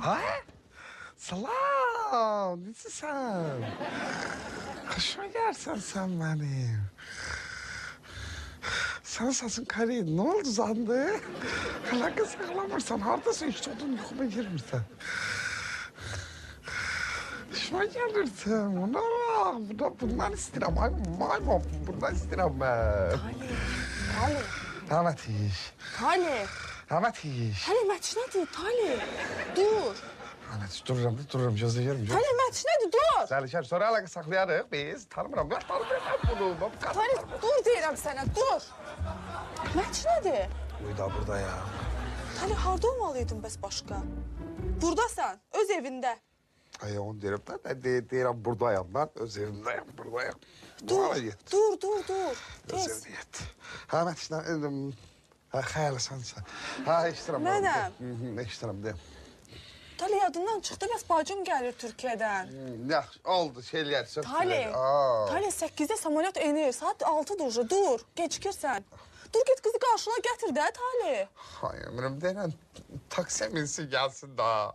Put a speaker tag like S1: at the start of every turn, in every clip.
S1: Ha? Salam, nasılsın? Hoşuma gelsen sen benim. Sen sesin karıydı, ne oldu zandı? Hala saklamırsan, haradasın hiç odun yokuma girmirsen. Hoşuma gelirsin, bundan istedim, maymun, bundan istedim ben.
S2: Tale.
S1: Rahmet iş.
S2: Tale.
S1: Rahmet iş.
S2: Tale Metin'e Tale. Dur.
S1: Rahmet dururum, gözlerim.
S2: Tale Metin'e dur.
S1: Zəlişər, sonra əlaqə saxlayarıq biz. Tanımıram, mən tanımıram bunu.
S2: Tale dur deyirəm sənə, dur. Metin'e
S1: Uyda burada ya.
S2: Tale harda olmalıydın bəs başqa? Buradasan, öz evində.
S1: Ay onu deyirəm də, mən deyirəm buradayam ben. Öz evimdəyim, buradayım.
S2: Dur, dur.
S1: Öz
S2: Tez.
S1: evimdəyim. Ha, mən işlə, xəyal sənsən. Ha, eşitirəm.
S2: Mənəm.
S1: Eşitirəm, deyim.
S2: Tale yadından çıxdı, bəs bacım gəlir Türkiyədən.
S1: Yaxşı, oldu, şeylər, söz.
S2: Tale 8-də samolyot enir, saat 6-dır, dur, gecikirsən. Dur, git qızı qarşına gətir də, Tale.
S1: Ay ömrüm, deyirəm, taksiyə minsin, gəlsin daha.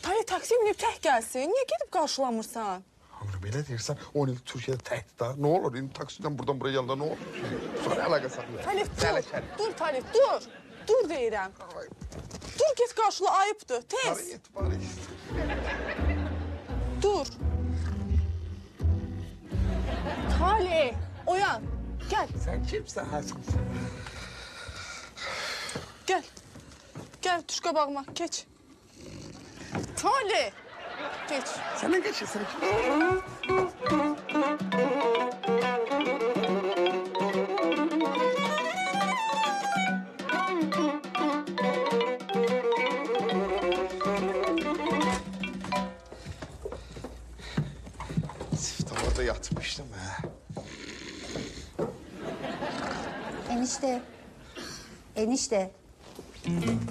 S2: Tale taksi minib tək gəlsin, niyə gedib qarşılamırsan?
S1: Ömrüm, elə deyirsən, 10 il Türkiyədə təkdir daha. Ne olur, indi taksiden buradan buraya yanında ne olur? Sonra əlaqə saxlayaq.
S2: Tale, dur, Tale, dur. Dur deyirəm. Dur, get qarşıla, ayıbdır, tez.
S1: Bari.
S2: Dur. Tale, oyan, gəl,
S1: Sen kimsin Hasan?
S2: gəl. Gəl, tuşqa bağıma, keç. Tale, geç.
S1: Sen ne geçiyorsun? Sen Siftahlarda yatmıştım ha.
S3: Enişte.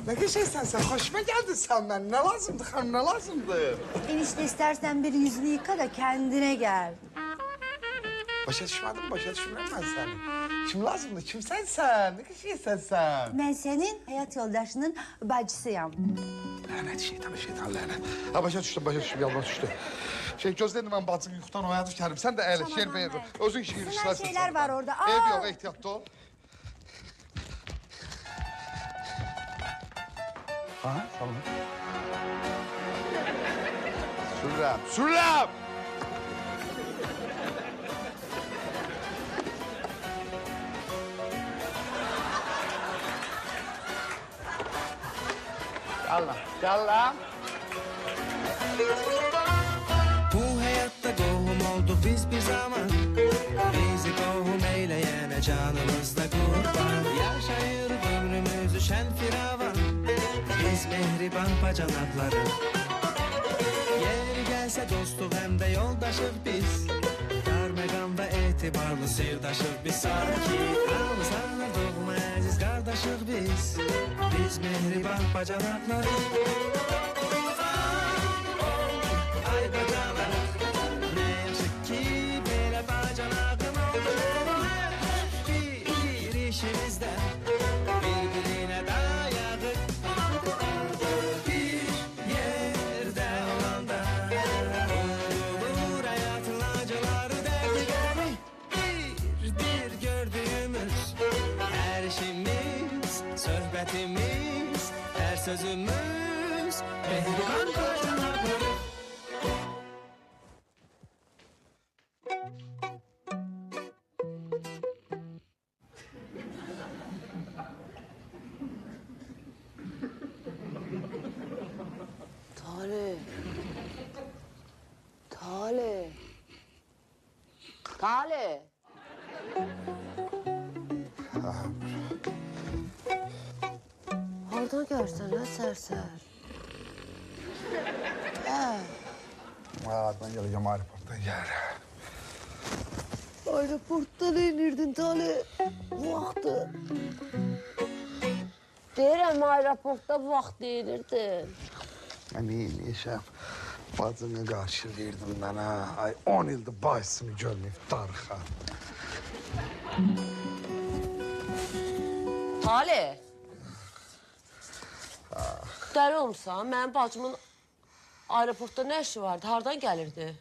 S1: Ne geçiyorsun sen? Hoşuma geldin sen ben. Ne lazımdı hanım, ne lazımdı?
S3: Enişte istersen bir yüzünü yıka da kendine gel.
S1: Başa düşmedim, başa düşmem ben seni. Kim lazımdı? Kim sen? Ne geçiyorsun sen?
S3: Ben senin hayat yoldaşının bacısıyım.
S1: Lanet şeytan lanet. Ha başa düştüm, yalan düştü. Gözledim ben bacım yuxudan oyadı Kerim. Sen de eğleş, yer beğendin. Özün işi
S3: Güzel
S1: girişlersin.
S3: şeyler var orada.
S1: Ev yok, ehtiyatlı ol. Ha, tamam. Sürrem! Gel lan.
S4: Bu hayatta qohum oldu biz bir zaman. Bizi qohum eyleyene canımızda kurban. Yaşayır ömrümüzü şen firavan. Biz mehriban bacanakları. Yeri gelse dostluk hem de yoldaşık biz. Darmeganda etibarlı sevdaşık biz. Sanki alsanır doğma aziz kardeşik biz. Biz mehriban bacanakları. Ay bacanak, ne yazık ki böyle bacanakım oldu. Bir işimizden birbirine dayadık. Bir yerde olanda olur hayatın acıları derdi. Bir gördüğümüz her işimiz, sohbetimiz, her sözümüz mehriban bacanakları.
S5: Tale. Oradan görsen ha serser.
S1: Ben geleceğim aeroporttan gel.
S5: Aeroporttan inirdin Tale. Bu vakti. Deyirəm aeroportda bu vaxt inirdin.
S1: Amin yaşam. Bacına karşı verdim ben ha. Ay 10 yıldır başını görmeyip darıxa.
S5: Tale.
S6: Dəli olmuşsan, mənim bacımın aeroportda nə işi vardı, hardan gəlirdi?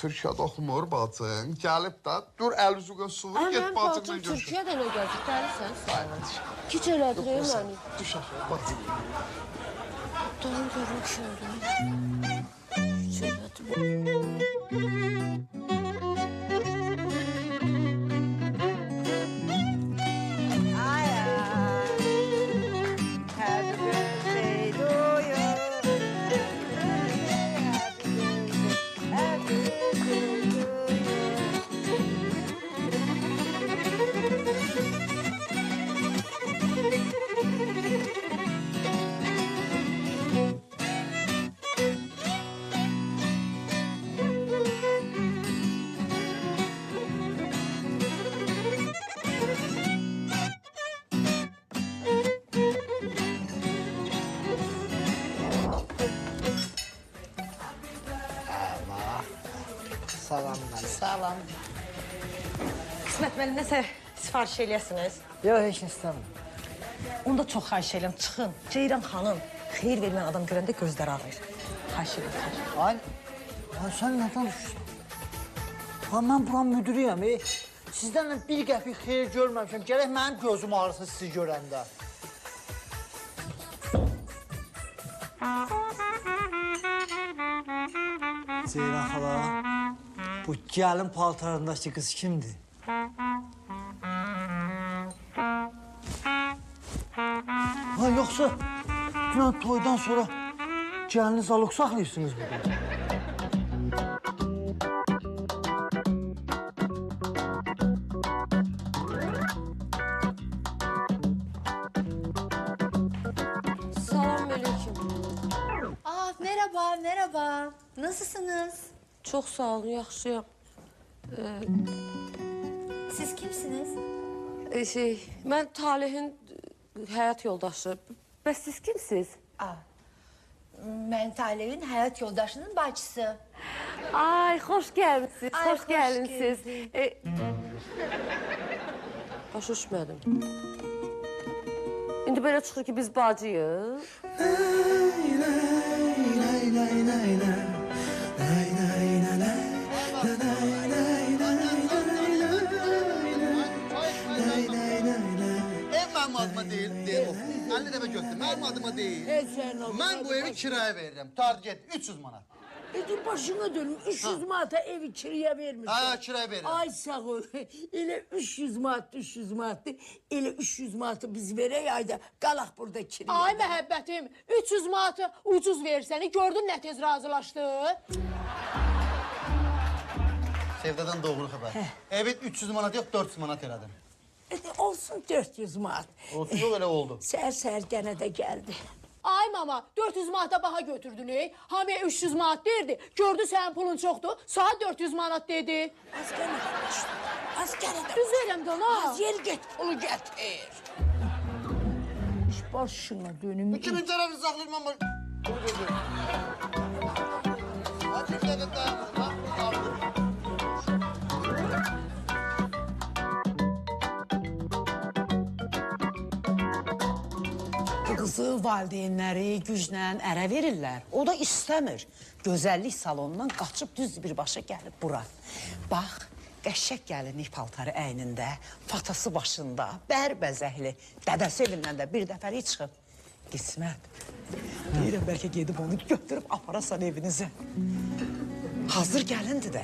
S1: Türkiyədə oxumur bacın. Gəlib də dur əl-üzü suvur, get
S6: Mən
S1: bacınla
S6: bacım
S1: görüşür.
S6: Türkiyədə nə gəlir, dəlisən sən. Kiç elədir məni.
S1: Düş aşağı, bacım.
S6: Doğru görüm şöyle. Kiç elədir bu.
S5: Salam.
S7: Qismət, mən nəsə sifariş eləyəsiniz?
S5: Yox, heç nə istəmirəm.
S7: Onda çox xahiş edirəm, çıxın. Ceyran xanım, xeyir verməyən adam görəndə gözləri ağrıyır. Xahiş edirəm.
S5: Ay, sən nədən düşürsən? Mən buranın müdürüyəm. Sizdən bir qəpik xeyir görməmişəm. Gərək mənim gözüm ağrısın sizi görəndə. Ceyran xala, bu gəlin paltarındakı qız kimdir? Ha, yoxsa dünən toydan sonra gəlini zalog saxlayırsınız burada?
S6: Selamünaleyküm.
S3: Aa, merhaba. Nasılsınız?
S6: Çox sağ olun, yaxşıyam.
S3: Siz kimsiniz?
S6: Mən Talehin həyat yoldaşı. Bəs siz kimsiniz?
S3: Ben Talev'in hayat yoldaşının bacısı.
S6: Ay, xoş gəlmisiniz,
S3: Ay,
S6: xoş
S3: xoş
S6: gəlinsiniz. Başa düşmədim. İndi belə çıxır ki, biz bacıyıq.
S8: Benim adıma değil, oxu. 50 dəfə götür, mənim adıma değil. Mən bu evi kiraya verirəm. Target get, 300 manat.
S5: Dur başına dönüm, 300 manata evi kiraya vermişsin.
S8: Ha, kiraya verirəm.
S5: Ay sağ ol, elə 300 manat, elə 300 manatı biz verək ayda, qalaq burada kiraya.
S9: Ay məhəbbətim, 300 manatı ucuz versəni gördün nə tez razılaşdı?
S8: Sevdadan doğru xəbər. Evet 300 manat yox, 400 manat elədim.
S5: Olsun 400 manat.
S8: Olsun, yox elə oldu.
S5: Səhər gənə də gəldi.
S9: Ay mama, 400 manata baha götürdün. Hamiyə 300 manat derdi. Gördü sənin pulun çoxdur, saat 400 manat dedi.
S5: Az gənə də başla, az gənə də.
S9: Düz verəm də ona.
S5: Az yer get, pulu gətir. Başına dönüm.
S8: 2000 tərəfini saxlayırım amma... Hadi bir dəqiqə dayanır, bax, aldım.
S7: Qızı valideynləri güclə ərə verirlər. O da istəmir. Gözəllik salonundan qaçıb düz birbaşa gəlib bura. Bax, qəşəng gəlinlik paltarı əynində, fatası başında, bərbəzəkli, dədəsi evindən də bir dəfəlik çıxıb. Qismət, deyirəm bəlkə gedib onu götürüb aparasan evinizə. Hazır gəlindir də.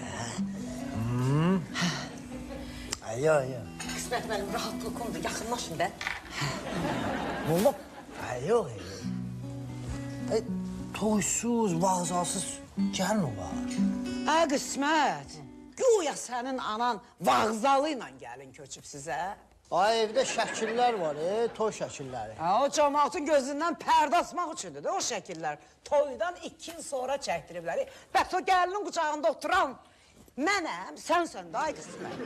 S5: Yox.
S7: Qismət mənim rahatlıqımdır, yaxınlaşın da.
S5: Olub? Yox. Toysuz, vağzasız gəlin o var.
S7: Qismət, güya sənin anan vağzalı ilə gəlin köçüb sizə.
S5: Ay, evdə şəkillər var, toy şəkilləri.
S7: O cəmaatın gözündən pərdə asmaq üçündür də o şəkillər. Toydan 2 il sonra çəkdiriblər. Bəs o gəlinin qucağında oturan mənəm, sənsən də ay Qismət.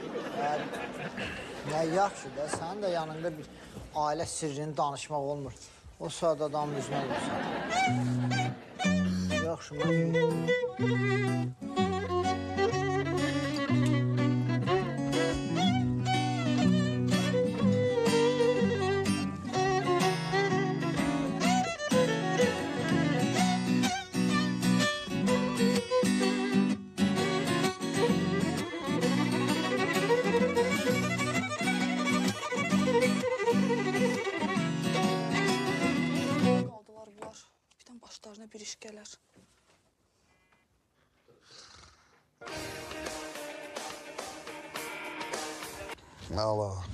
S5: Ya yaxşı da, sənin də yanında bir ailə sirrini danışmaq olmur. O saat adamın üzünə vursan. Yaxşı, mən...
S2: Birdən başlarına bir iş gələr.
S1: Allah.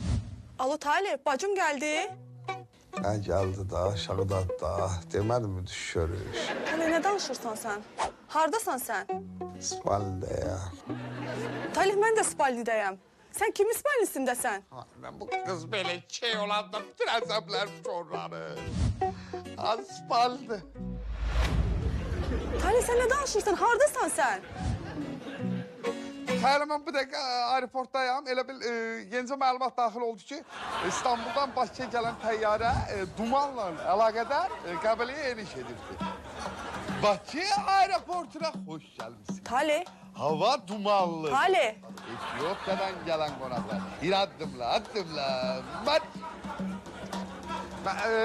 S2: Alo Talib, bacım gəldi.
S1: Ha geldi da, aşağıda da. Demedim mi düşürüş?
S2: Talib, nə danışırsan sən? Hardasan sən?
S1: İsmail'de ya.
S2: Talib, mən də Spaldidəyəm. Sən kimin Spaldisindəsən?
S1: Ben bu kız böyle şey olan da bütün azaplar sonları. İsmail'de.
S2: Talib, sən nə danışırsan? Hardasan sən?
S1: Hayır, ben bu dakika aeroporttayım. Elə bil yenicə məlumat daxil oldu ki, İstanbul'dan Bakıya gələn təyyarə dumanla əlaqədar Qəbələyə eniş edirdi. Bakı aeroportuna hoş gəlmişsin.
S2: Talib,
S1: Hava dumanlı.
S2: Talib.
S1: Etiyopya'dan gelen konaklar. Bir addımla.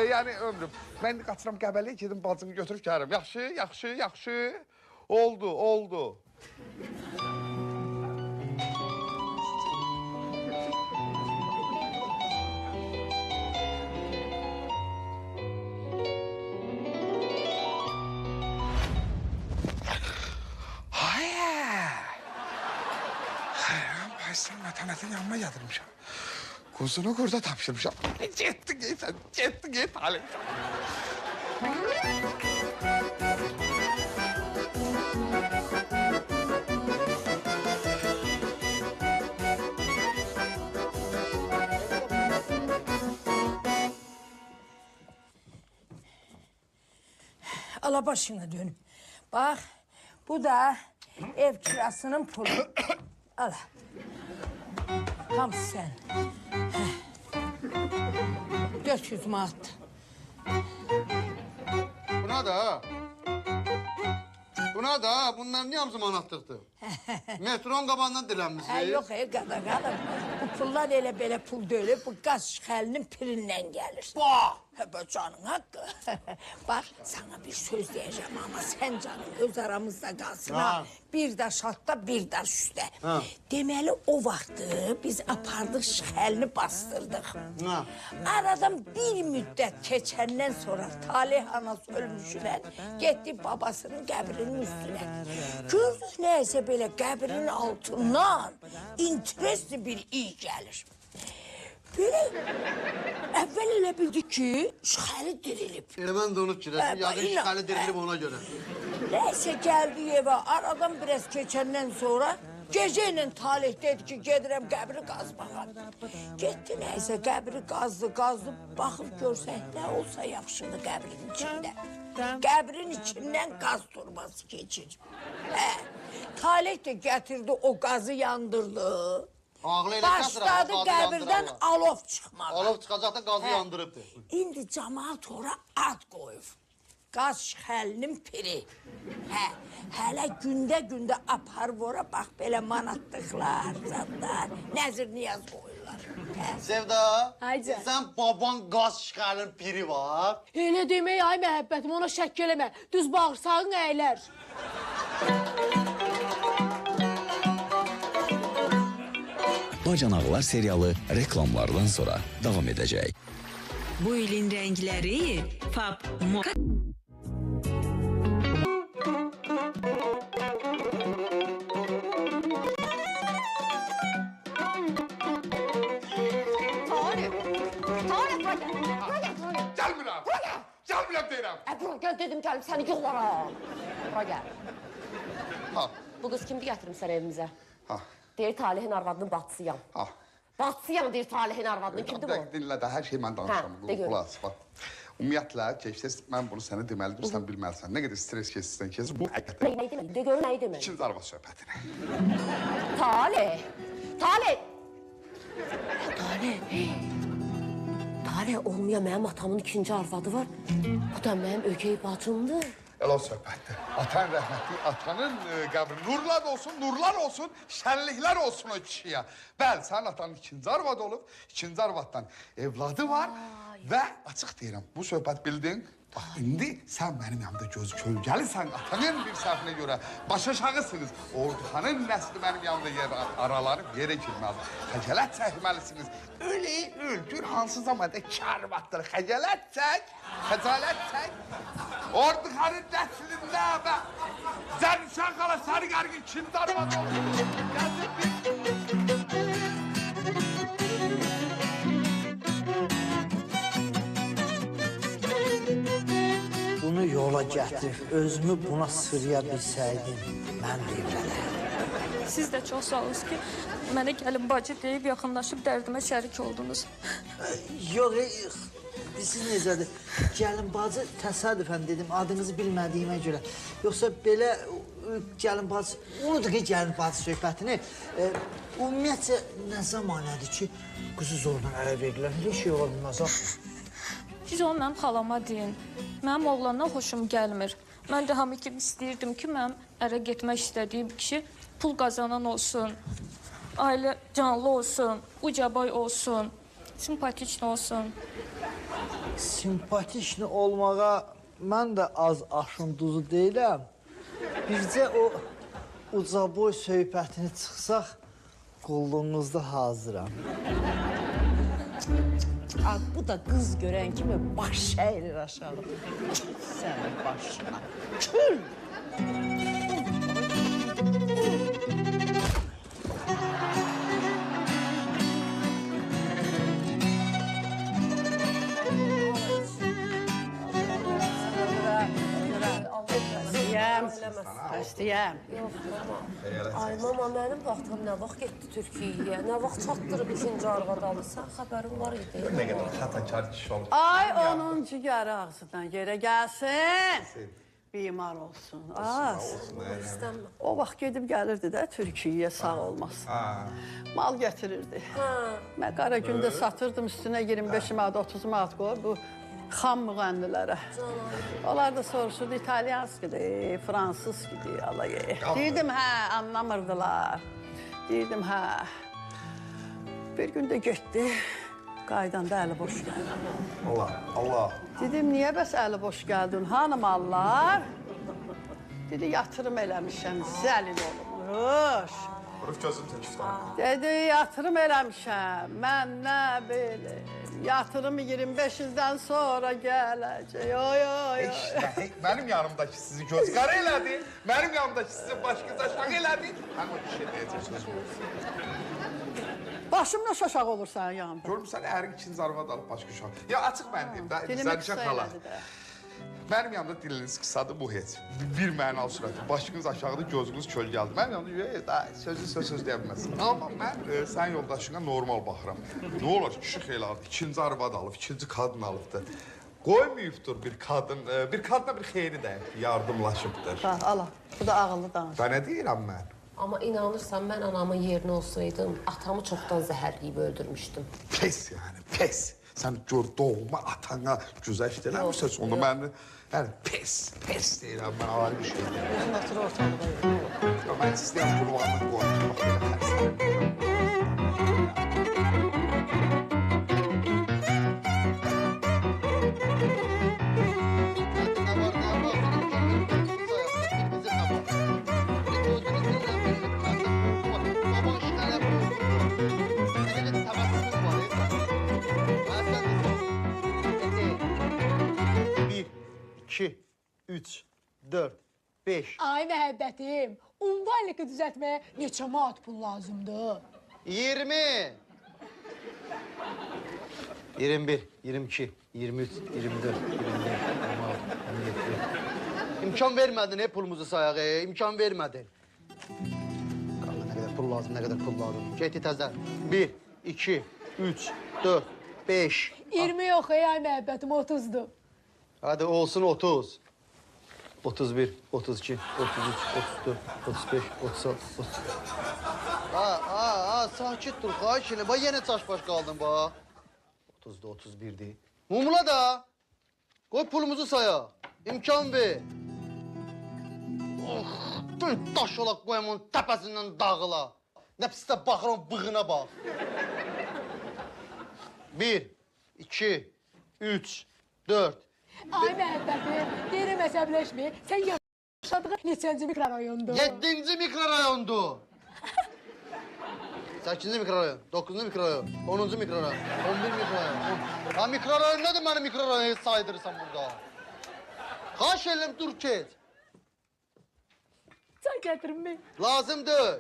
S1: Yani ömrüm. Ben qaçıram Qəbələyə gedim bacımı götürüb gəlim. Yaxşı. Oldu. Sen metanetin yanıma yatırmışım. Kuzunu kurda tapşırmışım. Ciddi git Halim.
S9: Ala başına dön. Bak, bu da ev kirasının pulu. Al. Tam sen. 400 manat.
S8: Buna da bunlar niye hamısı manatlıqdır? Metron qabandan dilənmişsiniz.
S9: Yox, qadın. Bu pullar elə belə pul deyil. Bu qaz şixəlinin pirindən gəlir. Bu canın haqqı. Bak, sana bir söz diyeceğim ama sen canın öz aramızda kalsın ha. Bir daş altta, bir daş üstte. Deməli o vaxtı biz apardık şixəlini bastırdık. Aradan bir müddet keçəndən sonra Talih anası ölmüşülər. Getdi babasının qəbrinin üstüne. Gördük neyse böyle qəbrinin altından interesli bir iş gelir. Böyle evvel elə bildik ki şixəli dirilib.
S8: Elə mən də onu fikirləşdim. Yaqin şixəli dirilib ona görə.
S9: Neyse geldi eve aradan biraz geçenden sonra geceyle Talih dedi ki gedirəm qəbri qazmağa. Getdi neyse qəbri qazdı. Baxıb görsək ne olsa yaxşıdır qəbrin içinde. Qəbrin içinden gaz turbası geçir. Talih de getirdi o gazı yandırdı. Başladı qəbirdən alov çıxmağa.
S8: Alov çıxacaq da qazı yandırıbdır.
S9: İndi camaat ora ad qoyub. Qaz şixəlinin piri. Hələ gündə aparıb ora bax belə manatlıqlar, zadlar, nəzir niyaz qoyurlar.
S8: Sevda,
S9: Hayca.
S8: sən baban qaz şixəlinin piri var.
S9: Elə demək ay məhəbbətim, ona şəkk eləmə. Düz bağırsağın əylər.
S10: Bacanaqlar serialı reklamlardan sonra davam edəcək.
S11: Bu ilin rəngləri Fab Moka.
S1: Gelmirəm deyirəm.
S6: Bura gəl dedim gəlib səni yollaram. Bura gəl.
S1: Ha.
S6: Bu qız kimdir gətirmişsən evimizə?
S1: Ha.
S6: Deyir Talih'in arvadının bacısıyam.
S1: Ha.
S6: Bacısıyam deyir Talih'in arvadının. Kimdir bu?
S1: Dinlə də, hər şey mən danışıram.
S6: de görüm.
S1: Qulaq as, bax. Ümumiyyətlə, keçsə mən bunu sənə deməlidir, sən bilməlisən. Nə qədər stres keçirsən kesin, bu həqiqətən.
S6: Nə demək? De görüm nə demək?
S1: İkinci arvad söhbətini.
S6: Talih. Talih olmaya mənim atamın ikinci arvadı var. Bu da mənim ögey bacımdır.
S1: Elə o söhbətdir. Atan rəhmətli, atanın qəbri nurlar olsun, şənliklər olsun o kişiyə. Bəli, sənin atanın ikinci arvadı olub, ikinci arvaddan evladı var və açıq deyirəm, bu söhbət bildin, Bax, indi sən mənim yanımda göz kölgəlisən, atanın bir səhvinə görə baş aşağısınız. Orduxanın nəsli mənim yanımda yer aralanıb yerə girməlidir. Xəcələt çəkməlisiniz. Öyle öldür, hansı zamanda kar vaxtdır. Xəcələt çək, xəcalət çək. Orduxanın nəslində və Zərnişan qala sarı qərqin ikinci arvadı olur. Yazın bir...
S5: Bunu yola gətirib, özümü buna sıraya bilsəydim, mən deyirəm.
S12: Siz də çox sağ olunuz ki, mənə gəlin bacı deyib yaxınlaşıb dərdimə şərik oldunuz.
S5: Yox, siz necədir? Gəlin bacı təsadüfən dedim, adınızı bilmədiyimə görə. Yoxsa belə gəlin bacı, unudur ki, gəlin bacı söhbətini. Ümumiyyətcə, nə zamanədir ki, qızı zorla ələ verirlər? Heç şey ola bilməz,
S12: Siz onu mənim xalama deyin. Mənim oğlandan xoşum gəlmir. Mən də hamı kimi istəyirdim ki, mənim ərə getmək istədiyim kişi pul qazanan olsun, ailə canlı olsun, ucaboy olsun, simpatikli olsun.
S5: Simpatikli olmağa mən də az aşın duzu deyiləm. Bircə o ucaboy söhbətini çıxsaq, qulluğunuzda hazıram.
S7: Bu da qız görən kimi baş əyrir aşağı. Sənin başına. Kül! İstəyəm.
S6: Yox, mama. Ay, mama, mənim vaxtım nə vaxt getdi Türkiyəyə? Nə vaxt çatdırıb ikinci arvad alırsan? Xəbərim var idi.
S1: Nə qədər xatakar kişi olur.
S9: Ay, onun cigəri ağzından yerə gəlsin. Bimar olsun. Az.
S6: İstəmə.
S9: O vaxt gedib gəlirdi də Türkiyəyə sağ olmasın. Mal gətirirdi. Mən qara gündə satırdım üstünə 25 manat, 30 manat qoy. Bu xam müğənnilərə. Onlar da soruşurdu, İtalyanskidir, Fransızskidir, alayı. Deyirdim, hə, anlamırdılar. Deyirdim, hə. Bir gün də getdi, qaydanda əli boş gəldi.
S1: Allah.
S9: Dedim, niyə bəs əli boş gəldin, hanım Allah? Dedi, yatırım eləmişəm, zəlil olmuş.
S1: Vuruf gözüm təkifdən.
S9: Dedi, yatırım eləmişəm, mən nə bilim. Yatırım 25 ildən sonra gələcək.
S1: Mənim yanımdakı sizi göz qara elədi. Mənim yanımdakı sizi baş göz aşağı elədi. Mən o kişiyə deyəcəm.
S9: Başımla şaşaq olur sənin yanımda.
S1: Görmüsən, ərin ikinci arvad alıb baş göz aşağı. Ya, açıq mən deyim də,
S9: Dilimi
S1: Zərnişan
S9: qısa
S1: xala.
S9: elədi də.
S1: Mənim yanımda diliniz qısadır, bu heç. Bir mənalı sürətdir. Başınız aşağıdır, gözünüz kölgəlidir. Mənim yanımda söz deyə bilməzsin. Amma mən sənin yoldaşına normal baxıram. Nə olar, kişi xeyladır, ikinci arvad alıb, ikinci qadın alıbdır. Qoymayıbdır bir qadın, bir qadına bir xeyri dəyib, yardımlaşıbdır.
S9: Bax, ala, bu da ağıllı danış.
S1: Və nə deyirəm mən?
S6: Amma inanırsan, mən anamın yerinə olsaydım, atamı çoxdan zəhərləyib öldürmüşdüm.
S1: Pes yəni, pes. Sən gör doğma atana güzəşt eləmirsən, sonra mən pes deyirəm, mən ayrı bir şey deyirəm.
S9: Özün otur ortalığa.
S1: Mən istəyəm qurbanlıq qoyacaq, bax belə xəstə.
S8: Üç, dörd, beş.
S9: Ay məhəbbətim, umvaliki düzəltməyə neçə manat pul lazımdır?
S8: 20. 21, 22, 23, 24, 25, 26, 27. İmkan vermədin pulumuzu sayaq, imkan vermədin. Qalma, nə qədər pul lazım, nə qədər pul lazım. Geti təzə. 1, 2, 3, 4, 5.
S9: 20 yox, ay məhəbbətim, 30'dur.
S8: Hadi olsun 30. 31, 32, 33, 34, 35, 36, 36. Sakit dur, xahiş elə. Bax, yenə çaş-baş qaldın, bax. 30'da 31'di. Mumla da. Qoy pulumuzu saya. İmkan ver. Daş olaq qoyam onun təpəsindən dağıla. Nə pis də baxıram bığına bax. 1, 2, 3, 4,
S9: Ay məhəbbətim, deyirəm əsəbləşmə. Sən yaşadığın neçənci mikrorayondur?
S8: 7-ci mikrorayondur. 8-ci mikrorayon, 9-cu mikrorayon, 10-cu mikrorayon, 11 mikrorayon. Ha mikrorayon nədir mənim mikrorayonu saydırırsan burada? Xahiş edirəm dur get.
S9: Çay gətirin mi?
S8: Lazımdır.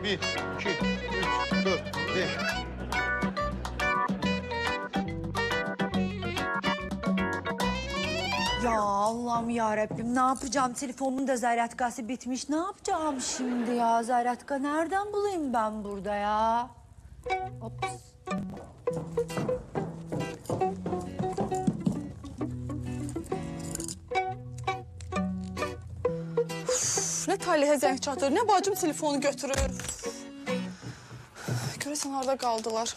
S8: Bir, iki, üç, dört, beş.
S3: Ya Allah'ım ya Rabbim ne yapacağım? Telefonumun da zaryadkası bitmiş. Ne yapacağım şimdi ya? Zaryadka nereden bulayım ben burada ya? Ops.
S2: Ne Talih'e zəng çatır, ne bacım telefonu götürür. Görəsən harada qaldılar.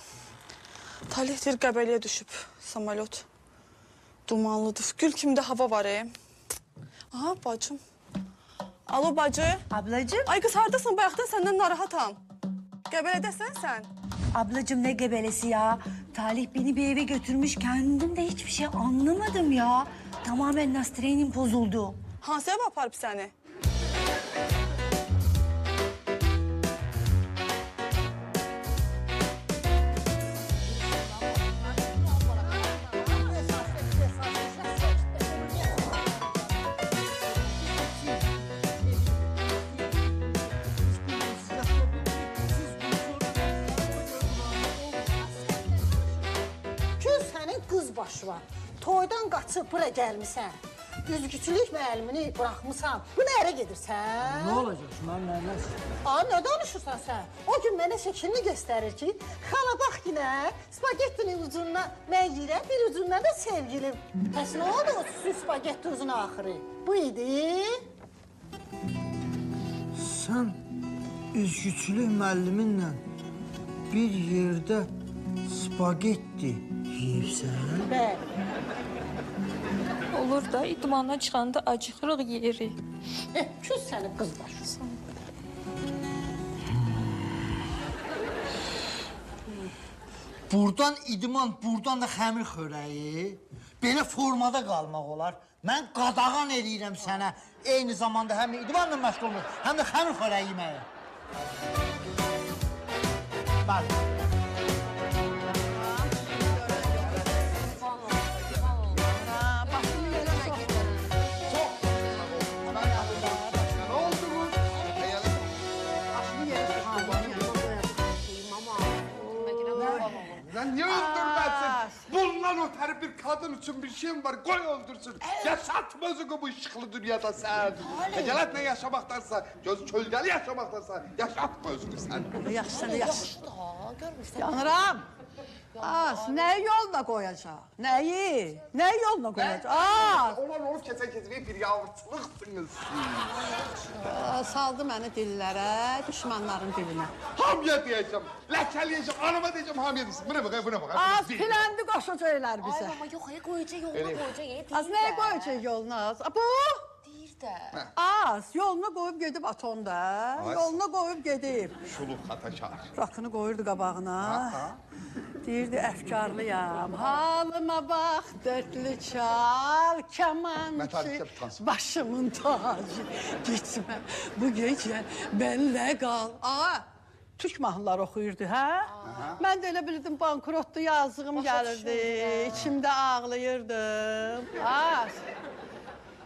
S2: Talih deyir Qəbəliyə düşüb samolyot. Dumanlıdır. Gül kimdə hava var Aha bacım. Alo bacı.
S3: Ablacığım.
S2: Ay kız haradasın? Bayaqdan senden narahatam. Qəbələdəsən sen?
S3: Ablacığım ne gebelesi ya? Talih beni bir eve götürmüş. Kendim de hiçbir şey anlamadım ya. Tamamen nastrenim bozuldu.
S2: Hansı ev aparıb səni?
S9: Başı var. Toydan qaçıb bura gəlmisən. Üzgüçülük müəllimini bıraxmısan. Bu nərə gedirsən?
S5: Nə olacaq şu mən nəyindən?
S9: Aa, nə danışırsan sən? O gün mənə şəklini göstərir ki, xala bax yine spagettinin ucundan mən yiyirəm, bir ucundan da sevgilim. Bəs nə oldu o süs spagetti uzun axırı? Bu idi.
S5: Sən üzgüçülük müəlliminlə bir yerdə spagetti yiyibsən?
S9: Bəli.
S12: Olur da idmana çıxanda acıqırıq yeri.
S9: Küs səni qız başı.
S5: Buradan idman, buradan da xəmir xörəyi. Belə formada qalmaq olar. Mən qadağan edirəm sənə. Eyni zamanda həm idmanla məşğul olmaq, həm də xəmir xörəyi yeməyə. Bax.
S1: Lan niye öldürmezsin? Bundan öteri bir kadın için bir şeyim var, koy öldürsün. Yaşatma özünü bu ışıklı dünyada sen. Gel ne yaşamaktansa, göz çölgeli yaşamaktansa, yaşatma özünü sen.
S7: Yaxşı, yaxşı.
S6: Görmüşsən.
S7: Yanıram. Az, nəyi yoluna qoyacaq? Nəyi? Nəyi yoluna qoyacaq? Az.
S1: Olan olup kesen bir yavruçılıksınız siz.
S7: Saldı məni dillərə, düşmanların dilinə.
S1: Hamıya diyeceğim, lekeleyeceğim, anama diyeceğim hamiye desin. Buna bak, buna bak.
S7: Az filəndi qoşacaqlar bizə.
S6: Ay, ama yok, qoyacaq yoluna qoyacaq.
S7: Az nəyi qoyacaq yoluna az? Bu?
S6: Deyir də.
S7: Az, yoluna qoyub gedib atonda. Yoluna qoyub gedib.
S1: Şuluk hataşar.
S7: Rakını qoyurdu qabağına. Deyirdi, əfkarlıyam. Halıma bax, dörtlü çal, kamançı, başımın tacı. Gitmə, bu gecə benlə qal. Ağa, Türk mahnıları oxuyurdu, hə? Mən də elə bilirdim, bankrotlu yazığım gəlirdi. İçimdə ağlayırdım.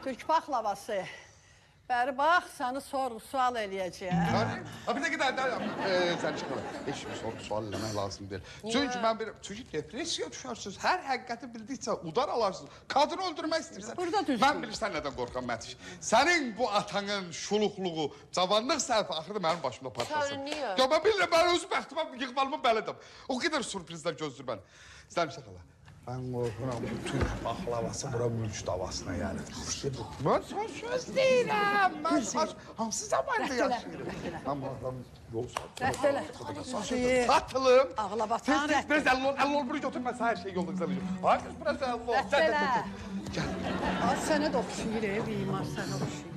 S7: Türk paklavası. Bəri bax, səni sual eləyəcəyəm.
S1: Bir de gider der. Sen çıkalım. Eşimi sual eləmək lazım değil. Çünkü depresiya düşərsiniz. Her həqiqəti bildikçe udar alarsınız. Kadını öldürmək istəyirsən.
S7: Burada düzdür.
S1: Ben bilirsən nədən qorxam Mətiş. Senin bu atanın şuluqluğu, cavanlıq səhvi axırda mənim başımda patlasın.
S6: Sən niyə?
S1: Ya ben bilirəm, ben özüm bəxtimə yığmalımı bələdəm. O kadar sürprizler gözlür beni. Sen şakala. Ben korkuram bu Türk baklavası bura mülk davasına yani. Ben son söz deyirəm. Ben söz... Hansı zamanda yaşayırım? Ama yol
S7: Rəhbələ.
S1: Atılım.
S7: Ağla batan
S1: Tez biraz 50 ol buraya götür ben sana her şeyi yolda güzel edeceğim. Hayır biraz 50 ol.
S7: Rəhbələ.
S1: Gel.
S7: Az sənə də oxşayır, imar sənə oxşayır.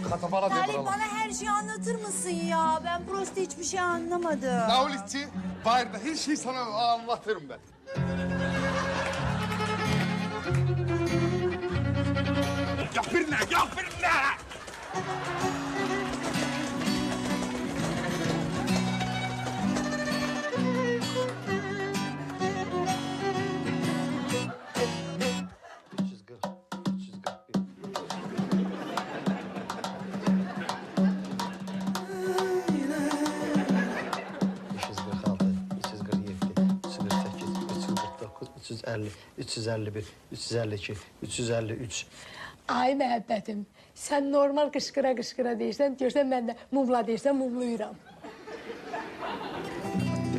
S1: Katabala de
S3: Talip
S1: buralar.
S3: bana her şeyi anlatır mısın ya? Ben prosta hiçbir şey anlamadım.
S1: Naulitçi, bayırda her şeyi sana anlatırım ben. Yapırına, yapırına!
S8: Üç yüz elli bir, 352, 353.
S9: Ay məhəbbətim, sən normal qışqıra-qışqıra deyirsən, görsən mən də mumla deyirsən, mumluyuram.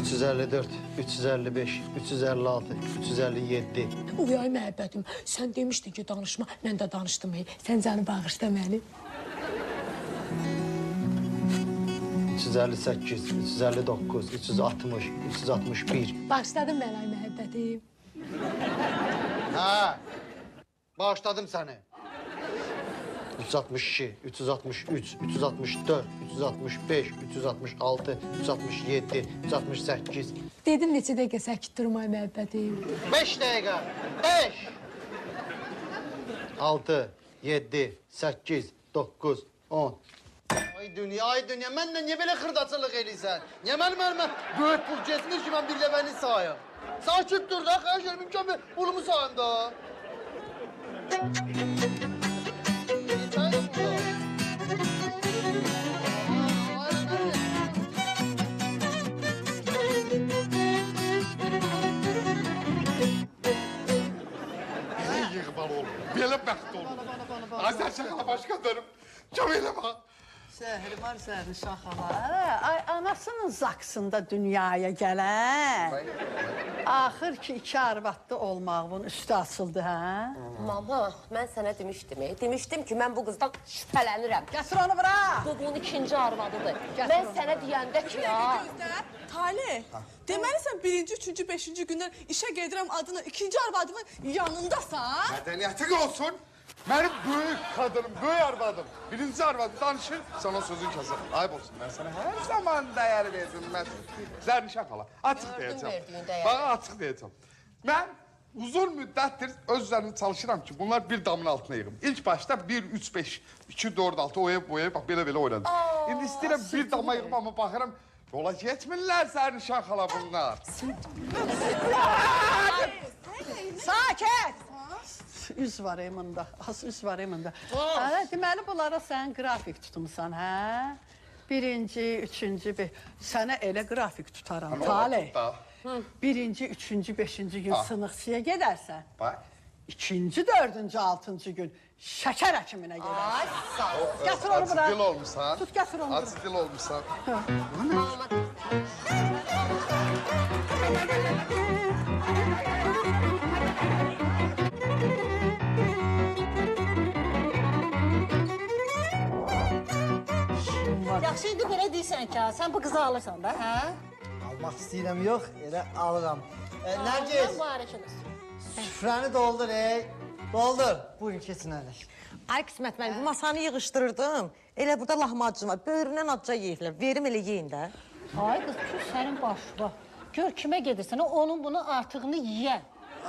S8: 354, 355, 356, 357.
S9: Uy, ay məhəbbətim, sən demişdin ki, danışma, mən də danışdım. Sən canı bağışla məni.
S8: 358, 359, 360, 361.
S9: Bağışladın mən, ay məhəbbətim.
S8: Ha, bağışladım səni. 362, 363, 364, 365, 366, 367, 368.
S9: Dedim neçə dəqiqə səkit durma, ay məhəbbətim.
S8: 5 dəqiqə, 5. 6, 7, 8, 9, 10. Ay dünya, mənlə niyə belə xırdaçılıq eləyirsən? Niyə mənim böyük pul kesmir ki, mən bir ləvəni sayım? Sakit dur da, xəyiş elim, imkan ver, pulumu sayım da.
S1: Yığmal oğlum, belə bəxt olur. Azər şakala başqa dönüm. Çok elə bax.
S7: Zəhrimar Zərnişah xala, ay anasının zaksında dünyaya gələn. Axır ki, 2 arvadlı olmağın üstü açıldı, hə?
S6: Mama, mən sənə demişdim ki, mən bu qızdan şübhələnirəm.
S7: Gətir onu bura!
S6: Bu bunun ikinci arvadıdır. Mən sənə deyəndə ki, ya...
S2: Talih, deməli sən birinci, üçüncü, beşinci gündən işə gedirəm adına ikinci arvadımın yanındasan.
S1: Mədəniyyətin olsun. Benim büyük kadınım, büyük arvadım. Birinci arvadım danışır, sana sözün keser. Ayıp olsun, ben sana her zaman değer verdim. Zernişah hala, açık diyeceğim.
S6: verdiğin değer.
S1: Bana açık diyeceğim. Ben uzun müddettir öz üzerinde çalışıram ki bunlar bir damın altına yığım. İlk başta 1, 3, 5, 2, 4, 6 oya bak böyle oynadım. Şimdi istedim bir dama yığım ama bakarım yola getmirlər Zernişah hala bunlar.
S7: Sakit! Üz var emində, az üz var emində. Hə, deməli bunlara sən qrafik tutmusan, hə? Birinci, üçüncü, sənə elə qrafik tutaram, Talih. Birinci, üçüncü, beşinci gün sınıqçıya gedərsən.
S1: Bak.
S7: İkinci, dördüncü, altıncı gün şəkər həkiminə gedərsən.
S6: Ay, sağ ol.
S7: Gətir onu bura.
S1: Açık dil olmuşsan.
S7: Tut, gətir onu bura.
S1: Açık dil olmuşsan.
S7: Yaxşı, indi belə deyirsən ki, sən bu qızı alırsan da, hə?
S5: Almaq istəyirəm yox, elə alıram. Nərgiz, süfrəni doldur, doldur. Buyurun, keçin əyləş.
S13: Ay qismət mən bu masanı yığışdırırdım. Elə burada lahmacun var. Böyründən acca yeyirlər. Verim elə yeyin də.
S7: Ay qız, sənin başına. Gör kimə gedirsən, onun bunu artığını yiyən.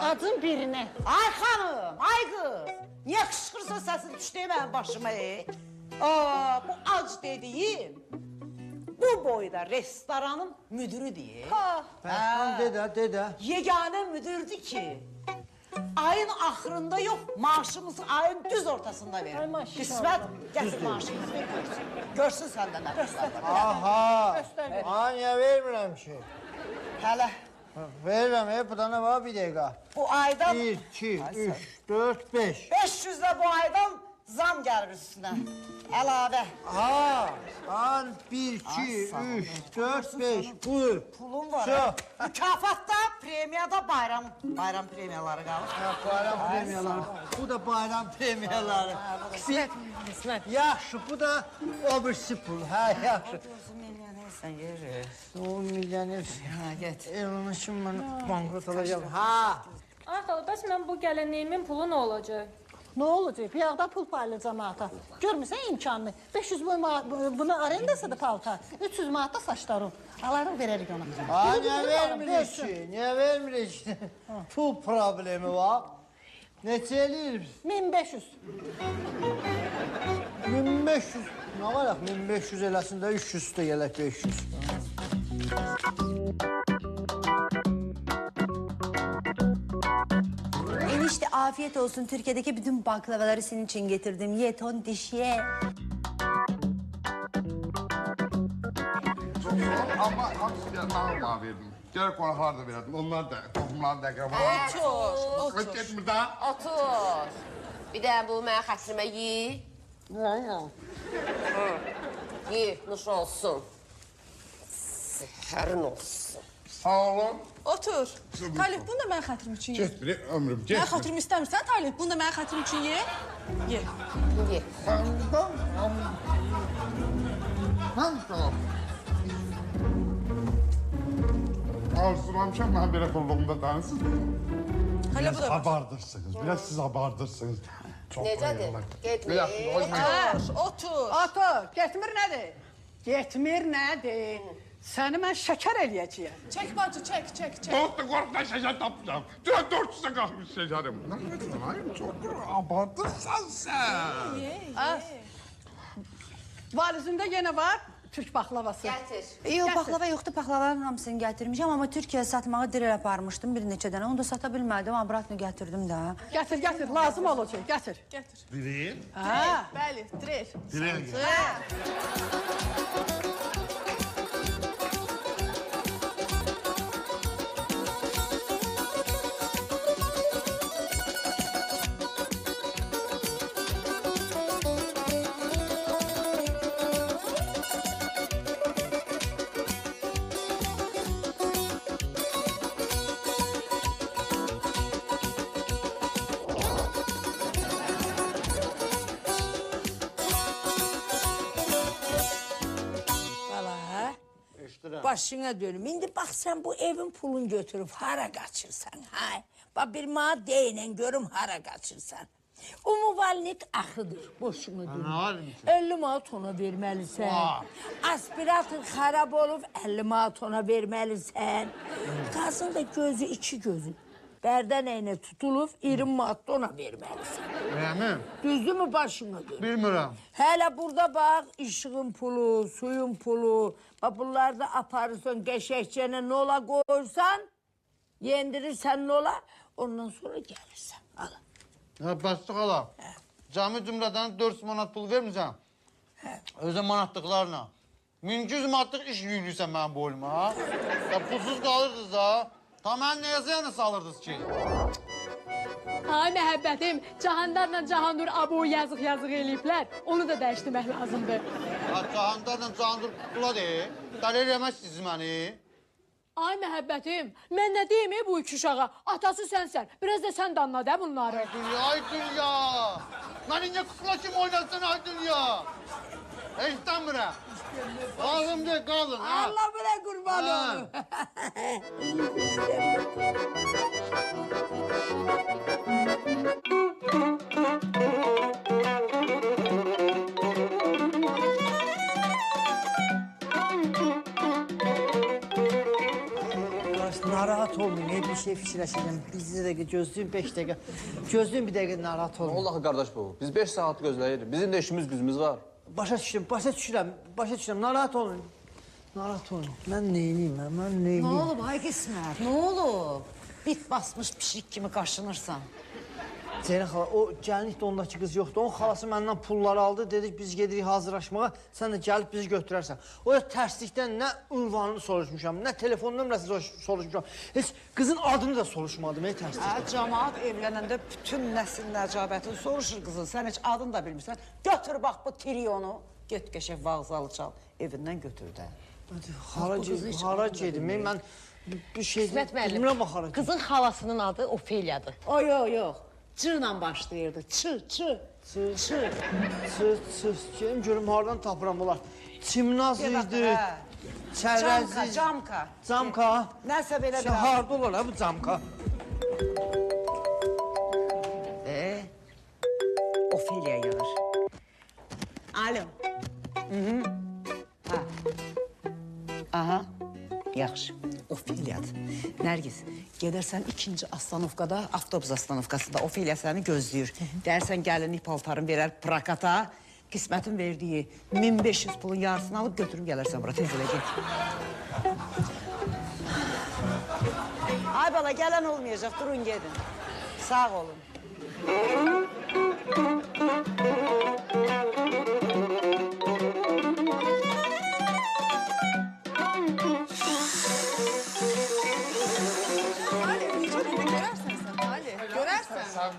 S7: Acın birinə.
S13: Ay xanım, ay qız. Niyə qışqırsan səsin düşdü mənim başıma? Aa, bu ac dediyin bu boyda restoranın müdürü deyil.
S5: De də.
S13: Yeganə müdürdür ki, ayın axırında yox, maaşımızı ayın düz ortasında verir. Qismət, gətir maaşımızı ver, görsün. Görsün səndə nə qısmət.
S5: Aha, niyə vermirəm ki?
S13: Hələ.
S5: Verirəm, bu da nə var bir dəqiqə?
S13: Bu aydan...
S5: 1, 2, 3, 4, 5.
S13: 500 də bu aydan zam gəlir üstünə. Əlavə.
S5: Ha, 1, 2, 3, 4, 5. Buyur.
S13: Pulum var. Mükafatda, premiyada bayram premiyaları qalır.
S5: Bayram premiyaları. Bu da bayram premiyaları.
S13: Qismət.
S5: Yaxşı, bu da o birisi pul. Hə, yaxşı.
S13: Sən yeri.
S5: O milyoner.
S13: Ha, get.
S5: Onun için mən bankrot olacağım. Ha.
S12: Ay xala, bəs mən bu gəlinliyimin pulu nə olacaq?
S9: Ne olacak? Piyada pul paylı cemaata. Görmürsən imkanını. 500 bunu arendasıdır paltar. 300 manat da saçlarım. Alarım vererik ona.
S5: Ha, niye vermirik ki? Niye vermirik ki? Pul problemi var. Neçə eləyir?
S9: 1500.
S5: 1500. Ne var ya? 1500 eləsində 300 də gələk 500.
S3: Enişte afiyet olsun. Türkiye'deki bütün baklavaları senin için getirdim. Ye ton diş ye.
S1: Çok sağ ol ama hamısını nağma verdim. Diğer konaklar da verdim. Onlar da, tohumlar da akrabalar.
S6: Otur.
S1: Kaç getmir daha?
S6: Otur. Bir də bu mənə xətrimə ye. Ye, nuş olsun. Səhərin olsun.
S1: Sağ olun.
S2: Otur. Talih, bunu da mənim xətrim üçün ye.
S1: Getmir, ömrüm
S2: Mənim
S1: getmir.
S2: xətrim istəmirsən, Talih, bunu da mənim xətrim üçün ye. Ye.
S6: Ye.
S1: Arzulamışam ben böyle kulluğumda tanısın.
S2: Hala bu da var.
S1: Abardırsınız, biraz siz abardırsınız. Çok
S6: Necədir? Getmir.
S2: Otur.
S9: Ata, getmir nədir? Getmir nədir? Səni mən şəkər eləyəcəyəm.
S2: Çək bacı, çək.
S1: Korkma şeker tapacağım. Dört 400'e kalkmış şekerim. Hayır, çok abartırsan sen.
S9: Valizində yenə var Türk baklavası.
S6: Gətir.
S3: Yok baklava yoktu. Baklavaların hamısını getirmişim ama Türkiye'ye satmağı direl aparmıştım bir neçə dənə. Onu da sata bilmədim. Abratını getirdim də.
S9: Gətir, lazım olacaq, gətir.
S2: Gətir.
S1: Direyim.
S9: Ha.
S2: Bəli, dirək.
S1: Direyim.
S9: Başına dönüm. İndi bax sen bu evin pulunu götürüp hara kaçırsan. Hay. Bak bir bana deyin görüm hara kaçırsan. O muvallik axıdır. Boşuna dönüm. 50 manat ona verməlisən. Aspiratın xarab olub 50 manat ona verməlisən. Qazın da gözü iki gözü. Bərdən eynə tutulub 20 manat da ona verməlisən.
S8: Mənim?
S9: Düzdür mü başına dönüm?
S8: Bilmirəm.
S9: Hele burada bak ışığın pulu, suyun pulu. Bak bunları da aparırsan geçekçene nola koysan. Yendirirsen nola. Ondan sonra gelirsen. Al.
S8: Ya bəsdir xala. Cəmi cümlədən 400 manat pul vermirsən. Özə manatlıqlarla. 1100 manatlıq iş yüklüysən mənim boynuma. Ya pulsuz qalırdınız ha. Tam mən nə yazıyanı salırdınız ki?
S14: Ay məhəbbətim, Cahandarla Cahandur abo yazıq eləyiblər. Onu da dəyişdirmək lazımdır.
S8: Ya Cahandarla Cahandur pula deyil. Dəli eləməzsiniz məni.
S14: Ay məhəbbətim, mən nə deyim bu iki uşağa? Atası sənsən, biraz da sən danla da bunları.
S8: Ay Gülya! Mən indi kukla kim oynasın ay Gülya? İstəmirəm. Ağzım deyil, qalın.
S9: Allah bile kurban olun.
S5: Narahat olmayın, hep bir şey fikirləşəcəm. Bizi də gözləyin 5 dəqiqə. Gözləyin bir dəqiqə narahat olmayın.
S15: Vallahi qardaş bu. Biz 5 saat gözləyirik. Bizim də işimiz gücümüz var.
S5: Başa düşürəm. Narahat olmayın. Narahat olmayın. Mən neyliyim, mən
S7: Ne
S5: neyliyim?
S7: olub ay qismət? Ne olub? Bit basmış pişik kimi qaşınırsan.
S5: Zeynep xala, o gəlinlikdə ondakı qız yoxdur. Onun xalası məndən pulları aldı, dedik biz gedirik hazırlaşmağa. Sən də gəlib bizi götürərsən. O da tərslikdən nə ünvanını soruşmuşam, nə telefon nömrəsini soruşmuşam. Heç qızın adını da soruşmadım, tərslikdən.
S7: Cemaat evlənəndə bütün nəsil nəcabətini soruşur qızın. Sən heç adını da bilmirsən. Götür bax bu trionu. Get qəşəng vağzalı çal. Evindən götür də.
S5: Hara gedim? Mən bir şey
S6: İsmət müəllim,
S5: bilmirəm baxara.
S6: qızın xalasının adı Ofeliyadır.
S7: O yox. Çırla başlayırdı. Çı.
S5: Gelim görüm haradan tapıram bunlar. Çimnaz idi. Çərəziz.
S7: Camka.
S5: Camka.
S7: Nəsə belə bir...
S5: Harada olur ha bu camka?
S7: Yaxşı. Ofeliyadır. Nərgiz, gedərsən ikinci astanovkada, avtobus astanovkasında Ofeliya səni gözləyir. Dərsən gəlinlik paltarın verər prakata, qismətin verdiyi 1500 pulun yarısını alıb götürüb gələrsən bura, tez elə get. Ay bala, gələn olmayacaq, durun gedin. Sağ olun.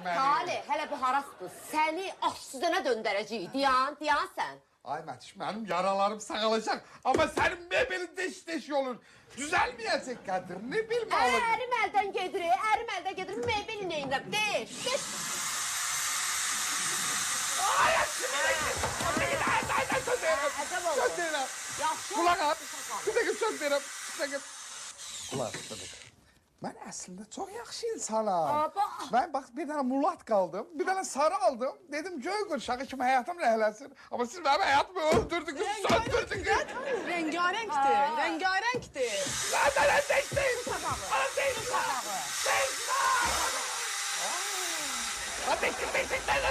S6: Talih, hələ bu harasıdır? Səni aşsızına döndərəcəyik. Diyan sən.
S1: Ay Matiş, benim yaralarım sağalacak. Ama senin mebelin deş olur. Düzelmeyecek kadın. Ne bileyim ağladım.
S6: Ərim əldən gedir, mebeli neyinlə? Deş.
S1: Ay aşkım, söz verim. Söz verim. Kulak at. Bir dakika söz verim. Kulak dedik. Ben aslında çok yaxşı insanım. Ben bak bir tane mulat kaldım, bir tane sarı aldım. Dedim Göygül şakı kimi hayatım rehlesin. Ama siz benim hayatımı öldürdünüz, söndürdünüz.
S2: Rengarenktir, rengarenktir.
S1: Zaten seçtin. Seçtin.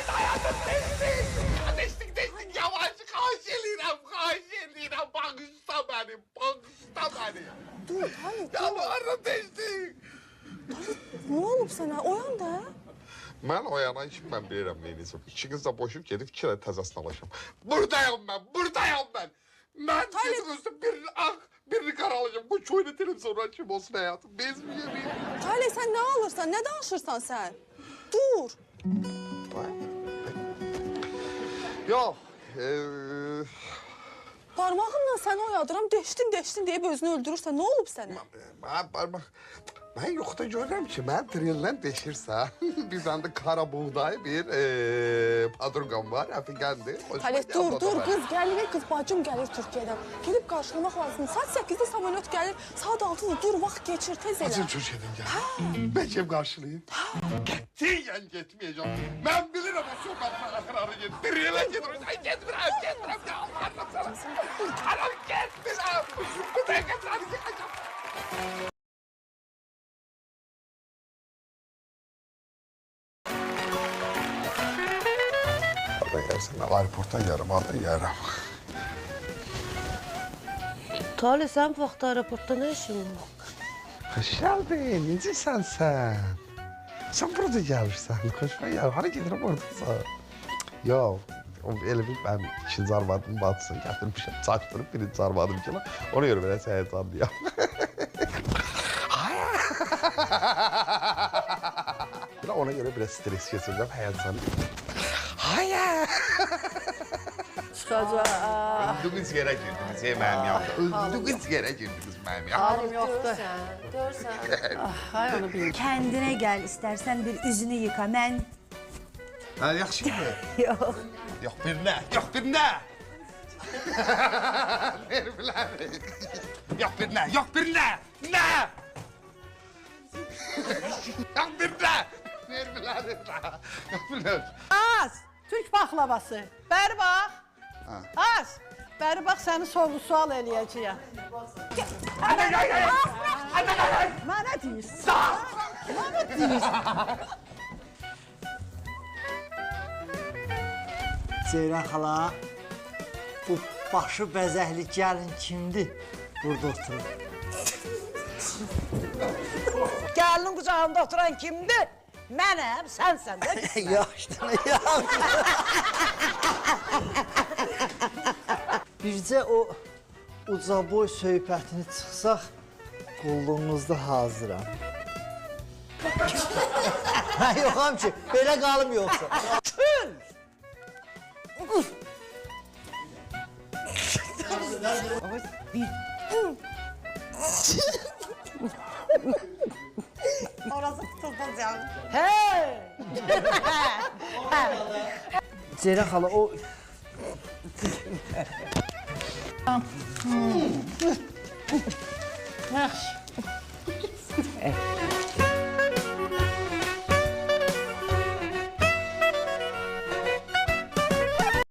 S1: Hayatım seçtin. Seçtik. Yavaş kaşelirem. Bağışla beni.
S2: Dur, Talih, dur.
S1: Yalvarırım seçtik.
S2: Ne olub sənə? Oyan da.
S1: Mən oyana işim, mən bilirəm neyinizim. İkiniz də boşub gedib iki də təzəsini alacam. Buradayım mən. Mən sizin üstü birini qara alacağım. Bu çoyunu televizyondan kim olsun hayatım. Bezmiyemeyim.
S2: Talih, sən nə alırsan? Nə danışırsan sən? Dur.
S1: Yox.
S2: Parmağımla səni oyadıram, deşdin deyib özünü öldürürsən. Nə olub sənə?
S1: Ben yokta görürüm ki, ben trillen deşirse. Bir tane kara buğday bir padrugam var, Afigen'di.
S2: Talih, dur, qız gəlir, qız bacım gəlir Türkiyədən. Gelib qarşılamaq lazımdır. Saat 8'de samolyot gəlir, saat 6'da dur, vaxt geçir, tez elə.
S1: Bacım Türkiyədən gəlir. Ben kim karşılayayım? Katiyen gitmeyeceğim. Ben bilirim o sokakta akararı git. Trillen gidiyorum, gitmirəm ya Allah'ım sana. Anam gitmirəm. Bu da kaçarı çıkacağım. Yersin, aeroportdan yarım aldı, yarım.
S6: Talih, sən bu vaxt aeroportda nə işin var?
S1: Hoş geldin, necəsən sən? Sən burada gəlirsən, xoşuma gəl. Hara gedirəm oradasan? Yox, elə bil mən ikinci arvadımın bacısını gətirmişəm, çaktırıb birinci arvadım ki, ona görə belə həyəcanlıyam. Ona görə biraz stres keçirəcəm, həyəcanlıyam. Hayır.
S2: Çıxacaq.
S1: Öldüğünüz yere girdiniz benim yanımda. Öldüğünüz yere girdiniz benim yanımda.
S2: Halim yoxdur.
S6: Görsən.
S2: Hay onu bil.
S3: Kendine gel, istersen bir yüzünü yıka. Ben...
S1: Ha, yaxşı mı?
S3: Yok.
S1: Yok birine. Nerviler. Yok birine. Ne? Yok birine. Nerviler. Yok birine.
S13: Az, Türk baklavası. Bəri bax. Az. Bəri bax, səni sorgu sual eləyəcəyəm. Mənə deyirsən. Mənə deyirsən.
S5: Ceyran xala, bu başı bəzəkli gəlin kimdir burada oturur?
S7: Gəlinin qucağında oturan kimdir? Mənəm, sənsən də.
S5: Yaxşı, Bircə o ucaboy söhbətini çıxsaq, qulluğunuzda hazıram. Mən yoxam ki, belə qalım yoxsa.
S7: Kül! Orası tutulmaz yani. Hey!
S5: Ceyran xala, o...
S13: Yaxşı.